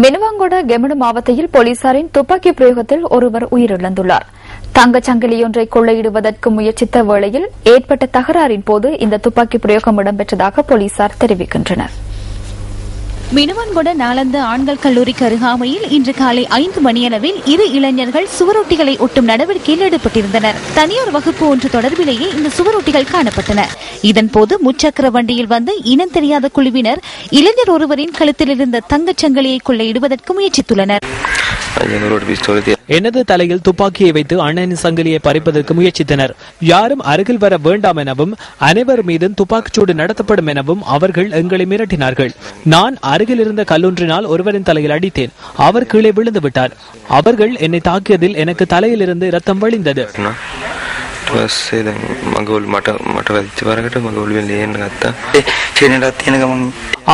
மினுவாங்கொட கெமடு மாவட்டத்தில் போலீசாரின் துப்பாக்கி பிரயோகத்தில் ஒருவர் உயிரிழந்துள்ளார். தங்கச்சங்கிலியொன்றை கொள்ளையிடுவதற்கு முயற்சித்த வேளையில் ஏற்பட்ட தகராறின் போது இந்த துப்பாக்கி பிரயோகம் இடம்பெற்றதாக போலீசார் தெரிவிக்கின்றனர். மினுவான்கொட நாளந்த ஆண்கள் கல்லூரிக்கு அருகாமையில் இன்று காலை 5 மணியளவில் 2 இளைஞர்கள் சுவரொட்டிகளை ஒட்டும் நடவடிக்கையில் ஈடுபட்டிருந்தனர். தனியார் வகுப்பு ஒன்று தொடர்பிலேயே இந்த சுவரொட்டிகள் காணப்பட்டன. இதன்போது முச்சக்கர வண்டியில் வந்த இனம் தெரியாத குழுவினர் இளைஞர் ஒருவரின் கழுத்தில் இருந்த தங்கச்சங்கிலியை கொள்ளையிடுவதற்கு முயற்சித்துள்ளனர். எனது தலையில் துப்பாக்கியை வைத்து அண்ணனின் சங்கிலியை பறிப்பதற்கு முயற்சித்தனர். யாரும் அருகில் வர வேண்டாம் எனவும் அனைவர் மீதும் துப்பாக்கிச்சூடு நடத்தப்படும் எனவும் அவர்கள் எங்களை மிரட்டினார்கள். நான் அருகில் இருந்த கல்லொன்றினால் ஒருவரின் தலையில் அடித்தேன். அவர் கீழே விழுந்து விட்டார். அவர்கள் என்னை தாக்கியதில் எனக்கு தலையில் இருந்து இரத்தம் வழிந்தது.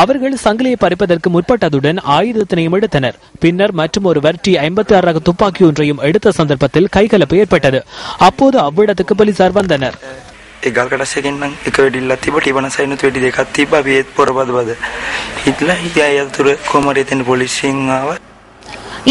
அவர்கள் சங்கிலியை பறிப்பதற்கு முற்பட்டதுடன் ஆயுதத்தினையும் எடுத்தனர். பின்னர் மற்றும் ஒருவர் T56 ரக துப்பாக்கி ஒன்றையும் எடுத்த சந்தர்ப்பத்தில் கைகலப்பு ஏற்பட்டது. அப்போது அவ்விடத்துக்கு போலீசார் வந்தனர்.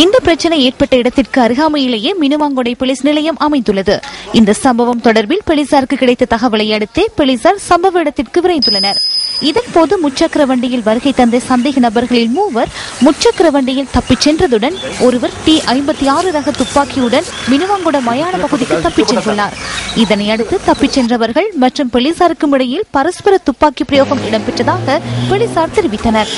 இந்த பிரச்சனை ஏற்பட்ட இடத்திற்கு அருகாமையிலேயே மினுவாங்கொடை போலீஸ் நிலையம் அமைந்துள்ளது. இந்த சம்பவம் தொடர்பில் போலீசாருக்கு கிடைத்த தகவலை அடுத்து போலீசார் சம்பவ இடத்திற்கு விரைந்துள்ளனர். இதன்போது முச்சக்கர வண்டியில் வருகை தந்த சந்தேக நபர்களில் 3 முச்சக்கர வண்டியில் தப்பிச் சென்றதுடன் ஒருவர் T56 ரக துப்பாக்கியுடன் மினுவாங்கொட மயான பகுதிக்கு தப்பிச் சென்றுள்ளார். இதனை அடுத்து தப்பிச் சென்றவர்கள் மற்றும் போலீசாருக்கும் இடையில் பரஸ்பர துப்பாக்கி பிரயோகம் இடம்பெற்றதாக போலீசார் தெரிவித்தனர்.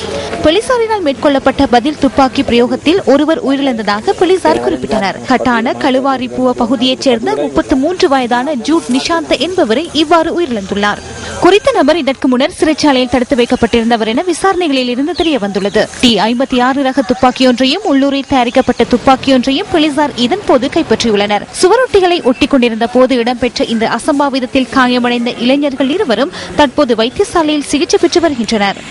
போலீசாரினால் மேற்கொள்ளப்பட்ட பதில் துப்பாக்கி பிரயோகத்தில் ஒருவர் உயிரிழந்ததாக போலீசார் குறிப்பிட்டனர். கட்டான கழுவாரி பூவ பகுதியைச் சேர்ந்த 33 வயதான ஜூட் நிஷாந்த் என்பவரை இவ்வாறு உயிரிழந்துள்ளார். குறித்த நபர் இதற்கு முன்னர் சிறைச்சாலையில் தடுத்து வைக்கப்பட்டிருந்தவர் என விசாரணைகளில் இருந்து தெரிய வந்துள்ளது. T56 ரக துப்பாக்கியொன்றையும் உள்ளூரில் தயாரிக்கப்பட்ட துப்பாக்கியொன்றையும் போலீசார் இதன்போது கைப்பற்றியுள்ளனர். சுவரொட்டிகளை ஒட்டிக் கொண்டிருந்த போது இடம்பெற்ற இந்த அசம்பாவிதத்தில் காயமடைந்த இளைஞர்கள் 2 தற்போது வைத்தியசாலையில் சிகிச்சை பெற்று வருகின்றனர்.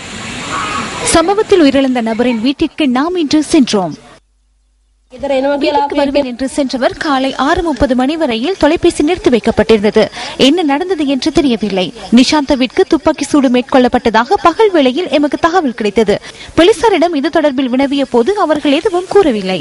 சம்பவத்தில் உயிரிழந்த நபரின் வீட்டிற்கு நாம் இன்று சென்றோம். வருவேன் என்று சென்றவர் காலை 6:30 மணி வரையில் தொலைபேசி நிறுத்தி வைக்கப்பட்டிருந்தது. என்ன நடந்தது என்று தெரியவில்லை. நிஷாந்தவிற்கு துப்பாக்கி சூடு மேற்கொள்ளப்பட்டதாக பகல் வேளையில் எமக்கு தகவல் கிடைத்தது. போலீசாரிடம் இது தொடர்பில் வினவிய போது அவர்கள் எதுவும் கூறவில்லை.